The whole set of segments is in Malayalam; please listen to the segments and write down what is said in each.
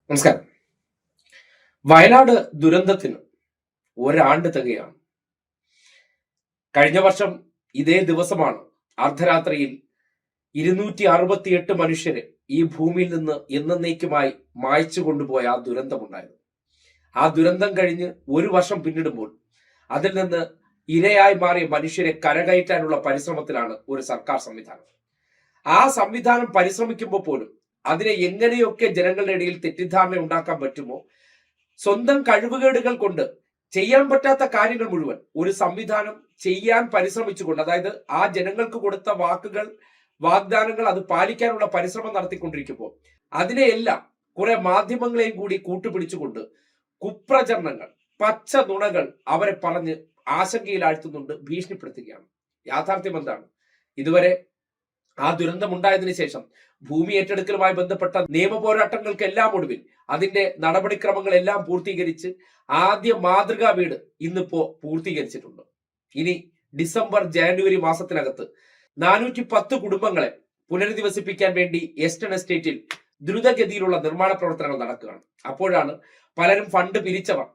നമസ്കാരം. വയനാട് ദുരന്തത്തിന് ഒരാണ്ട് തികയാണ്. കഴിഞ്ഞ വർഷം ഇതേ ദിവസമാണ് അർദ്ധരാത്രിയിൽ 268 മനുഷ്യരെ ഈ ഭൂമിയിൽ നിന്ന് എന്നേക്കുമായി മായ്ച്ചു കൊണ്ടുപോയ ആ ദുരന്തമുണ്ടായത്. ആ ദുരന്തം കഴിഞ്ഞ് ഒരു വർഷം പിന്നിടുമ്പോൾ അതിൽ നിന്ന് ഇരയായി മാറിയ മനുഷ്യരെ കരകയറ്റാനുള്ള പരിശ്രമത്തിലാണ് ഒരു സർക്കാർ സംവിധാനം. ആ സംവിധാനം പരിശ്രമിക്കുമ്പോൾ പോലും അതിനെ എങ്ങനെയൊക്കെ ജനങ്ങളുടെ ഇടയിൽ തെറ്റിദ്ധാരണ ഉണ്ടാക്കാൻ പറ്റുമോ, സ്വന്തം കഴിവുകേടുകൾ കൊണ്ട് ചെയ്യാൻ പറ്റാത്ത കാര്യങ്ങൾ മുഴുവൻ ഒരു സംവിധാനം ചെയ്യാൻ പരിശ്രമിച്ചുകൊണ്ട്, അതായത് ആ ജനങ്ങൾക്ക് കൊടുത്ത വാഗ്ദാനങ്ങൾ അത് പാലിക്കാനുള്ള പരിശ്രമം നടത്തിക്കൊണ്ടിരിക്കുമ്പോൾ അതിനെയെല്ലാം കുറെ മാധ്യമങ്ങളെയും കൂടി കൂട്ടുപിടിച്ചുകൊണ്ട് കുപ്രചരണങ്ങൾ, പച്ച നുണകൾ അവരെ പറഞ്ഞ് ആശങ്കയിലാഴ്ത്തുന്നുണ്ട്, ഭീഷണിപ്പെടുത്തുകയാണ്. യാഥാർത്ഥ്യം എന്താണ്? ഇതുവരെ ആ ദുരന്തമുണ്ടായതിനു ശേഷം ഭൂമി ഏറ്റെടുക്കലുമായി ബന്ധപ്പെട്ട നിയമ പോരാട്ടങ്ങൾക്കെല്ലാം ഒടുവിൽ അതിന്റെ നടപടിക്രമങ്ങളെല്ലാം പൂർത്തീകരിച്ച് ആദ്യ മാതൃകാ വീട് ഇന്നിപ്പോ പൂർത്തീകരിച്ചിട്ടുണ്ട്. ഇനി ഡിസംബർ ജനുവരി മാസത്തിനകത്ത് 410 കുടുംബങ്ങളെ പുനരധിവസിപ്പിക്കാൻ വേണ്ടി എസ്റ്റൺ എസ്റ്റേറ്റിൽ ദ്രുതഗതിയിലുള്ള നിർമ്മാണ പ്രവർത്തനങ്ങൾ നടക്കുകയാണ്. അപ്പോഴാണ് പലരും ഫണ്ട് പിരിച്ചവർ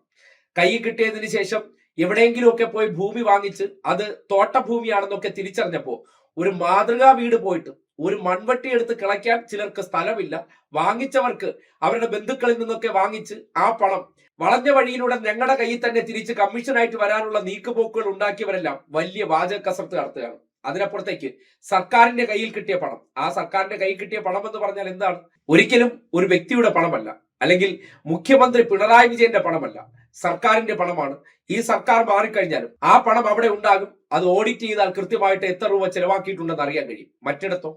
കൈ കിട്ടിയതിനു ശേഷം എവിടെയെങ്കിലുമൊക്കെ പോയി ഭൂമി വാങ്ങിച്ച് അത് തോട്ടഭൂമിയാണെന്നൊക്കെ തിരിച്ചറിഞ്ഞപ്പോ ഒരു മാതൃകാ വീട് പോയിട്ട് ഒരു മൺവട്ടി എടുത്ത് കിളയ്ക്കാൻ ചിലർക്ക് സ്ഥലമില്ല. വാങ്ങിച്ചവർക്ക് അവരുടെ ബന്ധുക്കളിൽ നിന്നൊക്കെ വാങ്ങിച്ച് ആ പണം വളഞ്ഞ വഴിയിലൂടെ ഞങ്ങളുടെ കയ്യിൽ തന്നെ തിരിച്ച് കമ്മീഷനായിട്ട് വരാനുള്ള നീക്കുപോക്കുകൾ ഉണ്ടാക്കിയവരെല്ലാം വലിയ വാചക കസർത്ത് നടത്തുകയാണ്. അതിനപ്പുറത്തേക്ക് സർക്കാരിന്റെ കയ്യിൽ കിട്ടിയ പണം, ആ സർക്കാരിന്റെ കയ്യിൽ കിട്ടിയ പണം എന്ന് പറഞ്ഞാൽ എന്താണ്? ഒരിക്കലും ഒരു വ്യക്തിയുടെ പണമല്ല, അല്ലെങ്കിൽ മുഖ്യമന്ത്രി പിണറായി വിജയന്റെ പണമല്ല, സർക്കാരിന്റെ പണമാണ്. ഈ സർക്കാർ മാറിക്കഴിഞ്ഞാലും ആ പണം അവിടെ ഉണ്ടാകും. അത് ഓഡിറ്റ് ചെയ്താൽ കൃത്യമായിട്ട് എത്ര രൂപ ചെലവാക്കിയിട്ടുണ്ടെന്ന് അറിയാൻ കഴിയും. മറ്റിടത്തോ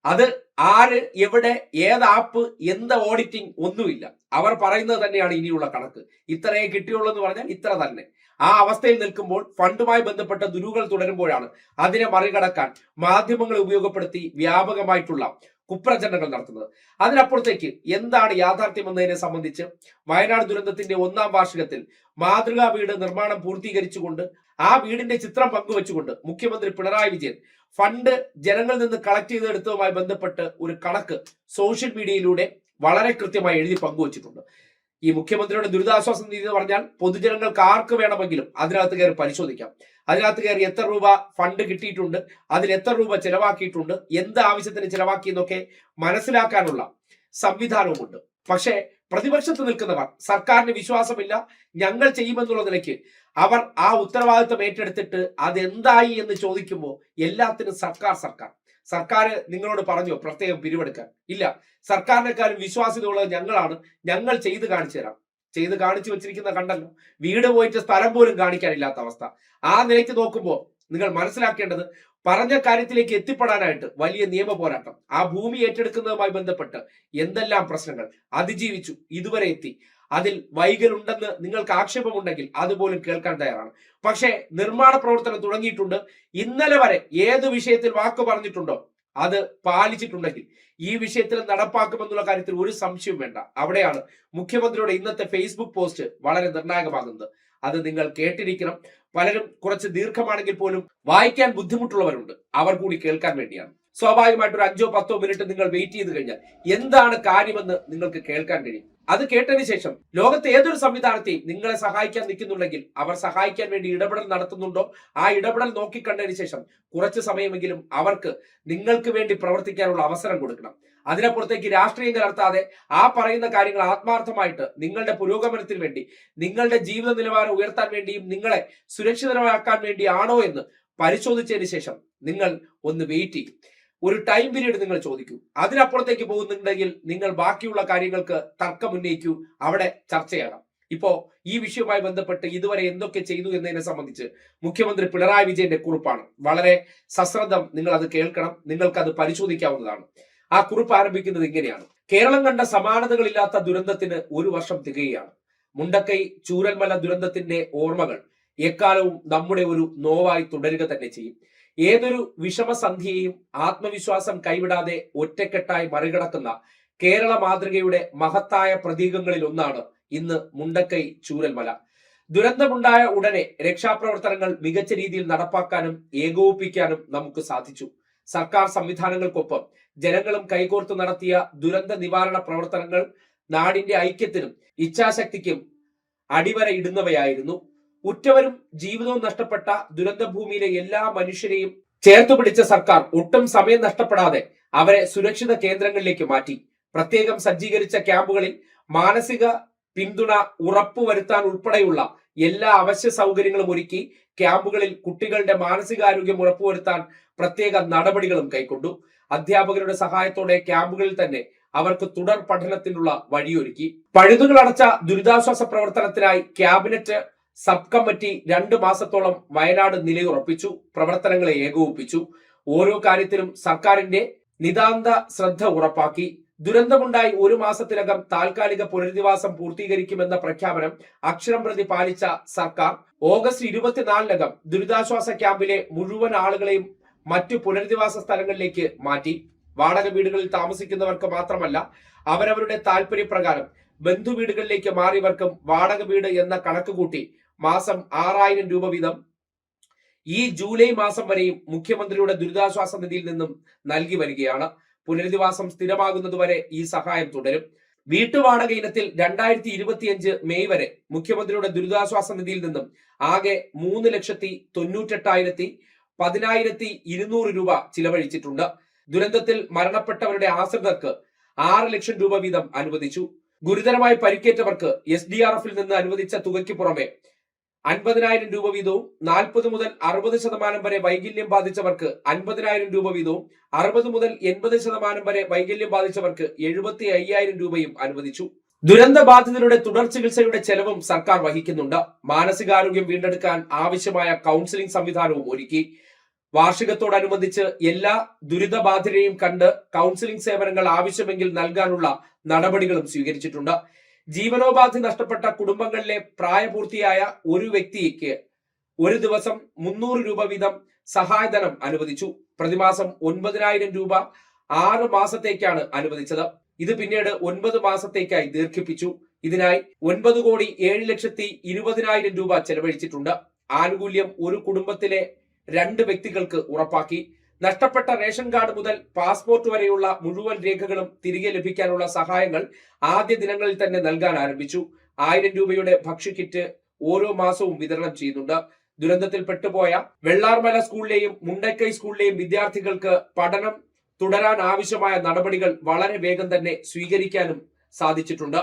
അത് ആര്, എവിടെ, ഏത് ആപ്പ്, എന്ത് ഓഡിറ്റിംഗ് ഒന്നുമില്ല. അവർ പറയുന്നത് തന്നെയാണ് ഇനിയുള്ള കണക്ക്. ഇത്രയേ കിട്ടിയുള്ളൂ എന്ന് പറഞ്ഞാൽ ഇത്ര തന്നെ. ആ അവസ്ഥയിൽ നിൽക്കുമ്പോൾ ഫണ്ടുമായി ബന്ധപ്പെട്ട ദുരൂഹങ്ങൾ തുടരുമ്പോഴാണ് അതിനെ മറികടക്കാൻ മാധ്യമങ്ങളെ ഉപയോഗപ്പെടുത്തി വ്യാപകമായിട്ടുള്ള കുപ്രചരണങ്ങൾ നടത്തുന്നത്. അതിനപ്പുറത്തേക്ക് എന്താണ് യാഥാർത്ഥ്യം എന്നതിനെ സംബന്ധിച്ച് വയനാട് ദുരന്തത്തിന്റെ 1ാം വാർഷികത്തിൽ മാതൃകാ വീട് നിർമ്മാണം പൂർത്തീകരിച്ചുകൊണ്ട് ആ വീടിന്റെ ചിത്രം പങ്കുവെച്ചുകൊണ്ട് മുഖ്യമന്ത്രി പിണറായി വിജയൻ ഫണ്ട് ജനങ്ങളിൽ നിന്ന് കളക്ട് ചെയ്തെടുത്തതുമായി ബന്ധപ്പെട്ട് ഒരു കണക്ക് സോഷ്യൽ മീഡിയയിലൂടെ വളരെ കൃത്യമായി എഴുതി പങ്കുവച്ചിട്ടുണ്ട്. ഈ മുഖ്യമന്ത്രിയുടെ ദുരിതാശ്വാസ നിധി എന്ന് പറഞ്ഞാൽ പൊതുജനങ്ങൾക്ക് ആർക്ക് വേണമെങ്കിലും അതിനകത്ത് കയറി പരിശോധിക്കാം. അതിനകത്ത് കയറി എത്ര രൂപ ഫണ്ട് കിട്ടിയിട്ടുണ്ട്, അതിൽ എത്ര രൂപ ചെലവാക്കിയിട്ടുണ്ട്, എന്ത് ആവശ്യത്തിന് ചെലവാക്കി എന്നൊക്കെ മനസ്സിലാക്കാനുള്ള സംവിധാനവുമുണ്ട്. പക്ഷേ പ്രതിപക്ഷത്ത് നിൽക്കുന്നവർ സർക്കാരിന് വിശ്വാസമില്ല, ഞങ്ങൾ ചെയ്യുമെന്നുള്ള നിലയ്ക്ക് അവർ ആ ഉത്തരവാദിത്വം ഏറ്റെടുത്തിട്ട് അതെന്തായി എന്ന് ചോദിക്കുമ്പോൾ എല്ലാത്തിനും സർക്കാർ നിങ്ങളോട് പറഞ്ഞോ പ്രത്യേകം പിരിവെടുക്കാൻ? ഇല്ല. സർക്കാരിനെക്കാളും വിശ്വാസ്യതയുള്ളത് ഞങ്ങളാണ്, ഞങ്ങൾ ചെയ്ത് കാണിച്ചു തരാം. ചെയ്ത് കാണിച്ചു വെച്ചിരിക്കുന്ന കണ്ടല്ലോ. വീട് പോയിട്ട് സ്ഥലം പോലും കാണിക്കാനില്ലാത്ത അവസ്ഥ. ആ നിലയ്ക്ക് നോക്കുമ്പോൾ നിങ്ങൾ മനസ്സിലാക്കേണ്ടത്, പറഞ്ഞ കാര്യത്തിലേക്ക് എത്തിപ്പെടാനായിട്ട് വലിയ നിയമ പോരാട്ടം, ആ ഭൂമി ഏറ്റെടുക്കുന്നതുമായി ബന്ധപ്പെട്ട് എന്തെല്ലാം പ്രശ്നങ്ങൾ അതിജീവിച്ചു ഇതുവരെ എത്തി. അതിൽ വൈകലുണ്ടെന്ന് നിങ്ങൾക്ക് ആക്ഷേപമുണ്ടെങ്കിൽ അതുപോലും കേൾക്കാൻ തയ്യാറാണ്. പക്ഷേ നിർമ്മാണ പ്രവർത്തനം തുടങ്ങിയിട്ടുണ്ട്. ഇന്നലെ വരെ ഏത് വിഷയത്തിൽ വാക്ക് പറഞ്ഞിട്ടുണ്ടോ അത് പാലിച്ചിട്ടുണ്ടെങ്കിൽ ഈ വിഷയത്തിൽ നടപ്പാക്കുമെന്നുള്ള കാര്യത്തിൽ ഒരു സംശയവും വേണ്ട. അവിടെയാണ് മുഖ്യമന്ത്രിയുടെ ഇന്നത്തെ ഫേസ്ബുക്ക് പോസ്റ്റ് വളരെ നിർണായകമാകുന്നത്. അത് നിങ്ങൾ കേട്ടിരിക്കണം. പലരും കുറച്ച് ദീർഘമാണെങ്കിൽ പോലും വായിക്കാൻ ബുദ്ധിമുട്ടുള്ളവരുണ്ട്, അവർ കൂടി കേൾക്കാൻ വേണ്ടിയാണ്. സ്വാഭാവികമായിട്ട് ഒരു 5-10 മിനിറ്റ് നിങ്ങൾ വെയിറ്റ് ചെയ്ത് കഴിഞ്ഞാൽ എന്താണ് കാര്യമെന്ന് നിങ്ങൾക്ക് കേൾക്കാൻ കഴിയും. അത് കേട്ടതിന് ശേഷം ലോകത്തെ ഏതൊരു സംവിധാനത്തെയും നിങ്ങളെ സഹായിക്കാൻ നിൽക്കുന്നുണ്ടെങ്കിൽ അവർ സഹായിക്കാൻ വേണ്ടി ഇടപെടൽ നടത്തുന്നുണ്ടോ, ആ ഇടപെടൽ നോക്കിക്കണ്ടതിന് ശേഷം കുറച്ച് സമയമെങ്കിലും അവർക്ക് നിങ്ങൾക്ക് വേണ്ടി പ്രവർത്തിക്കാനുള്ള അവസരം കൊടുക്കണം. അതിനപ്പുറത്തേക്ക് രാഷ്ട്രീയം കലർത്താതെ ആ പറയുന്ന കാര്യങ്ങൾ ആത്മാർത്ഥമായിട്ട് നിങ്ങളുടെ പുരോഗമനത്തിന് വേണ്ടി, നിങ്ങളുടെ ജീവിത നിലവാരം ഉയർത്താൻ വേണ്ടിയും നിങ്ങളെ സുരക്ഷിതമാക്കാൻ വേണ്ടിയാണോ എന്ന് പരിശോധിച്ചതിന് ശേഷം നിങ്ങൾ ഒന്ന് വെയിറ്റ് ചെയ്യും. ഒരു ടൈം പീരീഡ് നിങ്ങൾ ചോദിക്കൂ. അതിനപ്പുറത്തേക്ക് പോകുന്നുണ്ടെങ്കിൽ നിങ്ങൾ ബാക്കിയുള്ള കാര്യങ്ങൾക്ക് തർക്കം ഉന്നയിക്കൂ, അവിടെ ചർച്ചയാകാം. ഇപ്പോ ഈ വിഷയവുമായി ബന്ധപ്പെട്ട് ഇതുവരെ എന്തൊക്കെ ചെയ്തു എന്നതിനെ സംബന്ധിച്ച് മുഖ്യമന്ത്രി പിണറായി വിജയന്റെ കുറിപ്പാണ്. വളരെ സശ്രദ്ധം നിങ്ങൾ അത് കേൾക്കണം, നിങ്ങൾക്ക് അത് പരിശോധിക്കാവുന്നതാണ്. ആ കുറിപ്പ് ആരംഭിക്കുന്നത് ഇങ്ങനെയാണ്: കേരളം കണ്ട സമാനതകളില്ലാത്ത ദുരന്തത്തിന് 1 വർഷം തികയാണ്. മുണ്ടക്കൈ ചൂരൽമല ദുരന്തത്തിന്റെ ഓർമ്മകൾ എക്കാലവും നമ്മുടെ ഒരു നോവായി തുടരുക തന്നെ ചെയ്യും. ഏതൊരു വിഷമസന്ധിയെയും ആത്മവിശ്വാസം കൈവിടാതെ ഒറ്റക്കെട്ടായി മറികടക്കുന്ന കേരള മാതൃകയുടെ മഹത്തായ പ്രതീകങ്ങളിൽ ഒന്നാണ് ഇന്ന് മുണ്ടക്കൈ ചൂരൽമല. ദുരന്തമുണ്ടായ ഉടനെ രക്ഷാപ്രവർത്തനങ്ങൾ മികച്ച രീതിയിൽ നടപ്പാക്കാനും ഏകോപിപ്പിക്കാനും നമുക്ക് സാധിച്ചു. സർക്കാർ സംവിധാനങ്ങൾക്കൊപ്പം ജനങ്ങളും കൈകോർത്ത് നടത്തിയ ദുരന്ത നിവാരണ പ്രവർത്തനങ്ങൾ നാടിന്റെ ഐക്യത്തിനും ഇച്ഛാശക്തിക്കും അടിവരയിടുന്നവയായിരുന്നു. ഉറ്റവരും ജീവിതവും നഷ്ടപ്പെട്ട ദുരന്തഭൂമിയിലെ എല്ലാ മനുഷ്യരെയും ചേർത്തുപിടിച്ച സർക്കാർ ഒട്ടും സമയം നഷ്ടപ്പെടാതെ അവരെ സുരക്ഷിത കേന്ദ്രങ്ങളിലേക്ക് മാറ്റി. പ്രത്യേകം സജ്ജീകരിച്ച ക്യാമ്പുകളിൽ മാനസിക പിന്തുണ ഉറപ്പുവരുത്താൻ ഉൾപ്പെടെയുള്ള എല്ലാ അവശ്യ സൗകര്യങ്ങളും ഒരുക്കി ക്യാമ്പുകളിൽ കുട്ടികളുടെ മാനസികാരോഗ്യം ഉറപ്പുവരുത്താൻ പ്രത്യേക നടപടികളും കൈക്കൊണ്ടു. അധ്യാപകരുടെ സഹായത്തോടെ ക്യാമ്പുകളിൽ തന്നെ അവർക്ക് തുടർ പഠനത്തിനുള്ള വഴിയൊരുക്കി. പഴുതുകൾ അടച്ച ദുരിതാശ്വാസ പ്രവർത്തനത്തിനായി ക്യാബിനറ്റ് സബ് കമ്മിറ്റി 2 മാസത്തോളം വയനാട് നിലയുറപ്പിച്ചു, പ്രവർത്തനങ്ങളെ ഏകോപിപ്പിച്ചു. ഓരോ കാര്യത്തിലും സർക്കാരിന്റെ നിതാന്ത ശ്രദ്ധ ഉറപ്പാക്കി. ദുരന്തമുണ്ടായി 1 മാസത്തിനകം താൽക്കാലിക പുനരധിവാസം പൂർത്തീകരിക്കുമെന്ന പ്രഖ്യാപനം അക്ഷരം പ്രതി പാലിച്ച സർക്കാർ ഓഗസ്റ്റ് 24-നകം ദുരിതാശ്വാസ ക്യാമ്പിലെ മുഴുവൻ ആളുകളെയും മറ്റു പുനരധിവാസ സ്ഥലങ്ങളിലേക്ക് മാറ്റി. വാടക വീടുകളിൽ താമസിക്കുന്നവർക്ക് മാത്രമല്ല, അവരവരുടെ താല്പര്യപ്രകാരം ബന്ധുവീടുകളിലേക്ക് മാറിയവർക്കും വാടക വീട് എന്ന കണക്ക് കൂട്ടി മാസം 6000 രൂപ വീതം ഈ ജൂലൈ മാസം വരെയും മുഖ്യമന്ത്രിയുടെ ദുരിതാശ്വാസ നിധിയിൽ നിന്നും നൽകി വരികയാണ്. പുനരധിവാസം സ്ഥിരമാകുന്നതുവരെ ഈ സഹായം തുടരും. വീട്ടുവാടക ഇനത്തിൽ 2025 മെയ് വരെ മുഖ്യമന്ത്രിയുടെ ദുരിതാശ്വാസ നിധിയിൽ നിന്നും ആകെ 3,98,10,200 രൂപ ചിലവഴിച്ചിട്ടുണ്ട്. ദുരന്തത്തിൽ മരണപ്പെട്ടവരുടെ ആശ്രിതർക്ക് 6 ലക്ഷം രൂപ വീതം അനുവദിച്ചു. ഗുരുതരമായി പരിക്കേറ്റവർക്ക് SDRF നിന്ന് അനുവദിച്ച തുകയ്ക്ക് പുറമെ 50,000 രൂപ വീതവും 40 മുതൽ 60% വരെ വൈകല്യം ബാധിച്ചവർക്ക് 50,000 രൂപ വീതവും 60 മുതൽ 80% വരെ വൈകല്യം ബാധിച്ചവർക്ക് 75,000 രൂപയും അനുവദിച്ചു. ദുരന്ത ബാധിതരുടെ തുടർ ചികിത്സയുടെ ചെലവും സർക്കാർ വഹിക്കുന്നുണ്ട്. മാനസികാരോഗ്യം വീണ്ടെടുക്കാൻ ആവശ്യമായ കൗൺസിലിംഗ് സംവിധാനവും ഒരുക്കി. വാർഷികത്തോടനുബന്ധിച്ച് എല്ലാ ദുരിതബാധിതരെയും കണ്ട് കൗൺസിലിംഗ് സേവനങ്ങൾ ആവശ്യമെങ്കിൽ നൽകാനുള്ള നടപടികളും സ്വീകരിച്ചിട്ടുണ്ട്. ജീവനോപാധി നഷ്ടപ്പെട്ട കുടുംബങ്ങളിലെ പ്രായപൂർത്തിയായ ഒരു വ്യക്തിക്ക് ഒരു ദിവസം 300 രൂപ വീതം സഹായധനം അനുവദിച്ചു. പ്രതിമാസം 9,000 രൂപ 6 മാസത്തേക്കാണ് അനുവദിച്ചത്. ഇത് പിന്നീട് 9 മാസത്തേക്കായി ദീർഘിപ്പിച്ചു. ഇതിനായി 9,07,20,000 രൂപ ചെലവഴിച്ചിട്ടുണ്ട്. ആനുകൂല്യം ഒരു കുടുംബത്തിലെ 2 വ്യക്തികൾക്ക് ഉറപ്പാക്കി. നഷ്ടപ്പെട്ട റേഷൻ കാർഡ് മുതൽ പാസ്പോർട്ട് വരെയുള്ള മുഴുവൻ രേഖകളും തിരികെ ലഭിക്കാനുള്ള സഹായങ്ങൾ ആദ്യ ദിനങ്ങളിൽ തന്നെ നൽകാൻ ആരംഭിച്ചു. 1000 രൂപയുടെ ഭക്ഷ്യക്കിറ്റ് ഓരോ മാസവും വിതരണം ചെയ്യുന്നുണ്ട്. ദുരന്തത്തിൽ പെട്ടുപോയ വെള്ളാർമല സ്കൂളിലെയും മുണ്ടക്കൈ സ്കൂളിലെയും വിദ്യാർത്ഥികൾക്ക് പഠനം തുടരാൻ ആവശ്യമായ നടപടികൾ വളരെ വേഗം തന്നെ സ്വീകരിക്കാനും സാധിച്ചിട്ടുണ്ട്.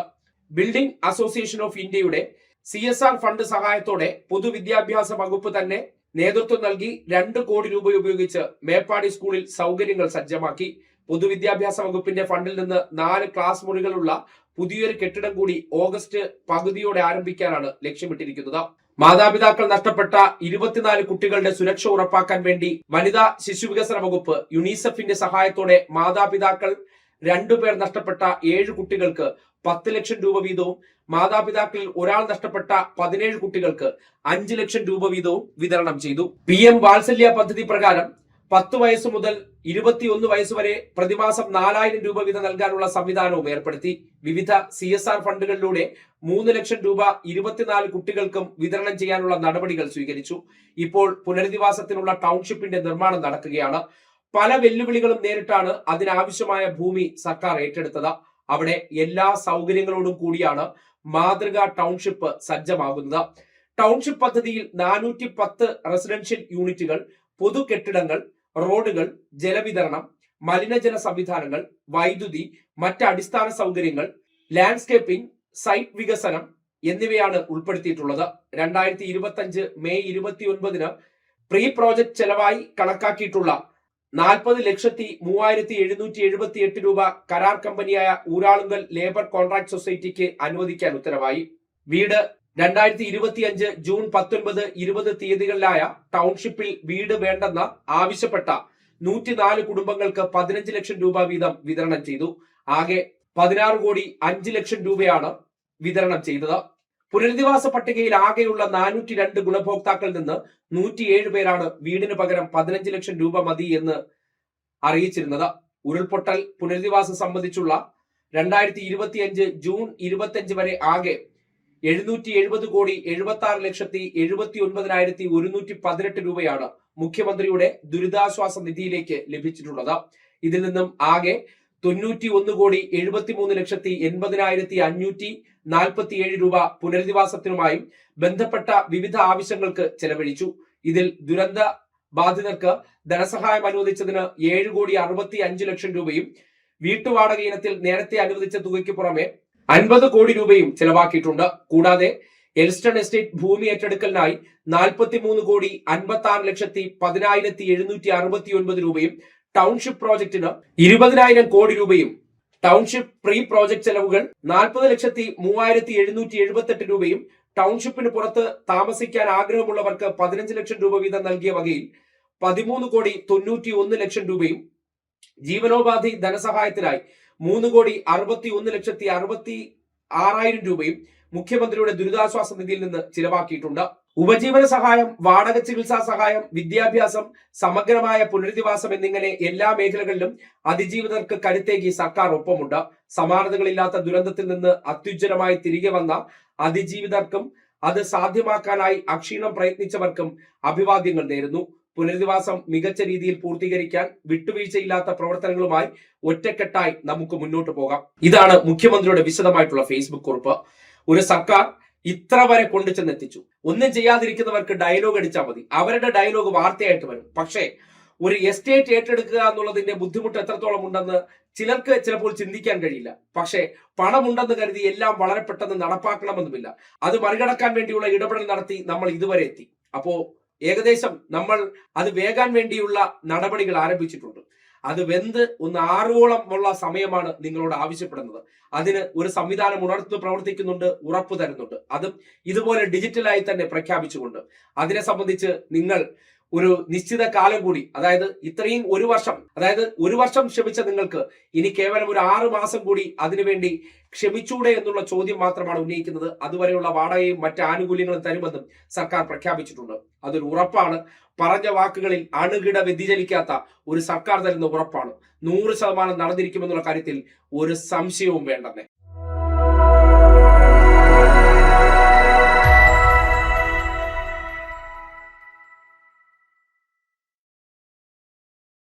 ബിൽഡിംഗ് അസോസിയേഷൻ ഓഫ് ഇന്ത്യയുടെ CSR ഫണ്ട് സഹായത്തോടെ പൊതുവിദ്യാഭ്യാസ വകുപ്പ് തന്നെ നേതൃത്വം നൽകി 2 കോടി രൂപ ഉപയോഗിച്ച് മേപ്പാടി സ്കൂളിൽ സൗകര്യങ്ങൾ സജ്ജമാക്കി. പൊതുവിദ്യാഭ്യാസ വകുപ്പിന്റെ ഫണ്ടിൽ നിന്ന് 4 ക്ലാസ് മുറികളുള്ള പുതിയൊരു കെട്ടിടം കൂടി ഓഗസ്റ്റ് പകുതിയോടെ ആരംഭിക്കാനാണ് ലക്ഷ്യമിട്ടിരിക്കുന്നത്. മാതാപിതാക്കൾ നഷ്ടപ്പെട്ട 24 കുട്ടികളുടെ സുരക്ഷ ഉറപ്പാക്കാൻ വേണ്ടി വനിതാ ശിശുവികസന വകുപ്പ് യുണിസെഫിന്റെ സഹായത്തോടെ മാതാപിതാക്കൾ 2 പേർ നഷ്ടപ്പെട്ട 7 കുട്ടികൾക്ക് 10 ലക്ഷം രൂപ വീതവും മാതാപിതാക്കളിൽ ഒരാൾ നഷ്ടപ്പെട്ട 17 കുട്ടികൾക്ക് 5 ലക്ഷം രൂപ വീതവും വിതരണം ചെയ്തു. PM വാത്സല്യ പദ്ധതി പ്രകാരം 10 വയസ്സ് മുതൽ 21 വയസ്സ് വരെ പ്രതിമാസം 4,000 രൂപ വീതം നൽകാനുള്ള സംവിധാനവും ഏർപ്പെടുത്തി. വിവിധ CSR ഫണ്ടുകളിലൂടെ 3 ലക്ഷം രൂപ 24 കുട്ടികൾക്കും വിതരണം ചെയ്യാനുള്ള നടപടികൾ സ്വീകരിച്ചു. ഇപ്പോൾ പുനരധിവാസത്തിനുള്ള ടൗൺഷിപ്പിന്റെ നിർമ്മാണം നടക്കുകയാണ്. പല വെല്ലുവിളികളും നേരിട്ടാണ് അതിനാവശ്യമായ ഭൂമി സർക്കാർ ഏറ്റെടുത്തത്. അവിടെ എല്ലാ സൗകര്യങ്ങളോടും കൂടിയാണ് മാതൃകാ ടൗൺഷിപ്പ് സജ്ജമാകുന്നത്. ടൗൺഷിപ്പ് പദ്ധതിയിൽ 410 റെസിഡൻഷ്യൽ യൂണിറ്റുകൾ, പൊതു കെട്ടിടങ്ങൾ, റോഡുകൾ, ജലവിതരണം, മലിനജല സംവിധാനങ്ങൾ, വൈദ്യുതി, മറ്റ് അടിസ്ഥാന സൗകര്യങ്ങൾ, ലാൻഡ്സ്കേപ്പിംഗ്, സൈറ്റ് വികസനം എന്നിവയാണ് ഉൾപ്പെടുത്തിയിട്ടുള്ളത്. 2025 മെയ് 29 പ്രീ പ്രോജക്ട് ചെലവായി കണക്കാക്കിയിട്ടുള്ള 40,03,778 രൂപ കരാർ കമ്പനിയായ ഊരാളുങ്കൽ ലേബർ കോൺട്രാക്ട് സൊസൈറ്റിക്ക് അനുവദിക്കാൻ ഉത്തരവായി. വീട് 2025 ജൂൺ 19, 20 തീയതികളിലായ ടൗൺഷിപ്പിൽ വീട് വേണ്ടെന്ന് ആവശ്യപ്പെട്ട 104 കുടുംബങ്ങൾക്ക് 15 ലക്ഷം രൂപ വീതം വിതരണം ചെയ്തു. ആകെ 16,05 ലക്ഷം രൂപയാണ് വിതരണം ചെയ്തത്. പുനരധിവാസ പട്ടികയിൽ ആകെയുള്ള 402 ഗുണഭോക്താക്കളിൽ നിന്ന് 107 പേരാണ് വീടിന് പകരം 15 ലക്ഷം രൂപ മതി എന്ന് അറിയിച്ചിരുന്നത്. ഉരുൾപൊട്ടൽ പുനരധിവാസം സംബന്ധിച്ചുള്ള 2025 ജൂൺ 25 വരെ ആകെ 770,76,79,118 രൂപയാണ് മുഖ്യമന്ത്രിയുടെ ദുരിതാശ്വാസ നിധിയിലേക്ക് ലഭിച്ചിട്ടുള്ളത്. ഇതിൽ നിന്നും ആകെ 91,73,80,547 രൂപ പുനരധിവാസത്തിനുമായും ബന്ധപ്പെട്ട വിവിധ ആവശ്യങ്ങൾക്ക് ചെലവഴിച്ചു. ഇതിൽ ദുരന്ത ബാധിതർക്ക് ധനസഹായം അനുവദിച്ചതിന് 7,65,00,000 രൂപയും വീട്ടുവാടക ഇനത്തിൽ നേരത്തെ അനുവദിച്ച തുകയ്ക്ക് പുറമെ 50 കോടി രൂപയും ചെലവാക്കിയിട്ടുണ്ട്. കൂടാതെ എൽസ്റ്റൺ എസ്റ്റേറ്റ് ഭൂമി ഏറ്റെടുക്കലിനായി 43,50,10,11,769 രൂപയും ടൗൺഷിപ്പ് പ്രോജക്ടിന് 20,000 കോടി രൂപയും ടൗൺഷിപ്പ് പ്രീ പ്രോജക്ട് ചെലവുകൾ 40,03,778 രൂപയും ടൗൺഷിപ്പിന് പുറത്ത് താമസിക്കാൻ ആഗ്രഹമുള്ളവർക്ക് 15 ലക്ഷം രൂപ വീതം നൽകിയ വകയിൽ 13,91,00,000 രൂപയും ജീവനോപാധി ധനസഹായത്തിനായി 3,61,66,000 രൂപയും മുഖ്യമന്ത്രിയുടെ ദുരിതാശ്വാസ നിധിയിൽ നിന്ന് ചിലവാക്കിയിട്ടുണ്ട്. ഉപജീവന സഹായം, വാടക ചികിത്സാ സഹായം, വിദ്യാഭ്യാസം, സമഗ്രമായ പുനരധിവാസം എന്നിങ്ങനെ എല്ലാ മേഖലകളിലും അതിജീവിതർക്ക് കരുത്തേകി സർക്കാർ ഒപ്പമുണ്ട്. സമാനതകളില്ലാത്ത ദുരന്തത്തിൽ നിന്ന് അത്യുജ്വലമായി തിരികെ വന്ന അതിജീവിതർക്കും അത് സാധ്യമാക്കാനായി അക്ഷീണം പ്രയത്നിച്ചവർക്കും അഭിവാദ്യങ്ങൾ നേരുന്നു. പുനരധിവാസം മികച്ച രീതിയിൽ പൂർത്തീകരിക്കാൻ വിട്ടുവീഴ്ചയില്ലാത്ത പ്രവർത്തനങ്ങളുമായി ഒറ്റക്കെട്ടായി നമുക്ക് മുന്നോട്ട് പോകാം. ഇതാണ് മുഖ്യമന്ത്രിയുടെ വിശദമായിട്ടുള്ള ഫേസ്ബുക്ക് കുറിപ്പ്. ഒരു സർക്കാർ ഇത്ര വരെ കൊണ്ടുചെന്നെത്തിച്ചു. ഒന്നും ചെയ്യാതിരിക്കുന്നവർക്ക് ഡയലോഗ് അടിച്ചാൽ മതി, അവരുടെ ഡയലോഗ് വാർത്തയായിട്ട് വരും. പക്ഷേ ഒരു എസ്റ്റേറ്റ് ഏറ്റെടുക്കുക എന്നുള്ളതിന്റെ ബുദ്ധിമുട്ട് എത്രത്തോളം ഉണ്ടെന്ന് ചിലർക്ക് ചിലപ്പോൾ ചിന്തിക്കാൻ കഴിയില്ല. പക്ഷേ പണമുണ്ടെന്ന് കരുതി എല്ലാം വളരെ പെട്ടെന്ന് നടപ്പാക്കണമെന്നുമില്ല. അത് മറികടക്കാൻ വേണ്ടിയുള്ള ഇടപെടൽ നടത്തി നമ്മൾ ഇതുവരെ എത്തി. അപ്പോ ഏകദേശം നമ്മൾ അത് വേകാൻ വേണ്ടിയുള്ള നടപടികൾ ആരംഭിച്ചിട്ടുണ്ട്. അത് വെന്ത് ഒന്ന് ആറോളം ഉള്ള സമയമാണ് നിങ്ങളോട് ആവശ്യപ്പെടുന്നത്. അതിന് ഒരു സംവിധാനം ഉണർന്നു പ്രവർത്തിക്കുന്നുണ്ട്, ഉറപ്പ് തരുന്നുണ്ട്. അതും ഇതുപോലെ ഡിജിറ്റലായി തന്നെ പ്രഖ്യാപിച്ചുകൊണ്ട് അതിനെ സംബന്ധിച്ച് നിങ്ങൾ ഒരു നിശ്ചിത കാലം കൂടി, അതായത് ഇത്രയും ഒരു വർഷം ക്ഷമിച്ച നിങ്ങൾക്ക് ഇനി കേവലം ഒരു 6 മാസം കൂടി അതിനുവേണ്ടി ക്ഷമിച്ചൂടെ എന്നുള്ള ചോദ്യം മാത്രമാണ് ഉന്നയിക്കുന്നത്. അതുവരെയുള്ള വാടകയും മറ്റ് ആനുകൂല്യങ്ങളും തരുമെന്നും സർക്കാർ പ്രഖ്യാപിച്ചിട്ടുണ്ട്. അതൊരു ഉറപ്പാണ്. പറഞ്ഞ വാക്കുകളിൽ അണുകിട വ്യതിചലിക്കാത്ത ഒരു സർക്കാർ തരുന്ന ഉറപ്പാണ്. 100% നടന്നിരിക്കുമെന്നുള്ള കാര്യത്തിൽ ഒരു സംശയവും വേണ്ടെന്നേ.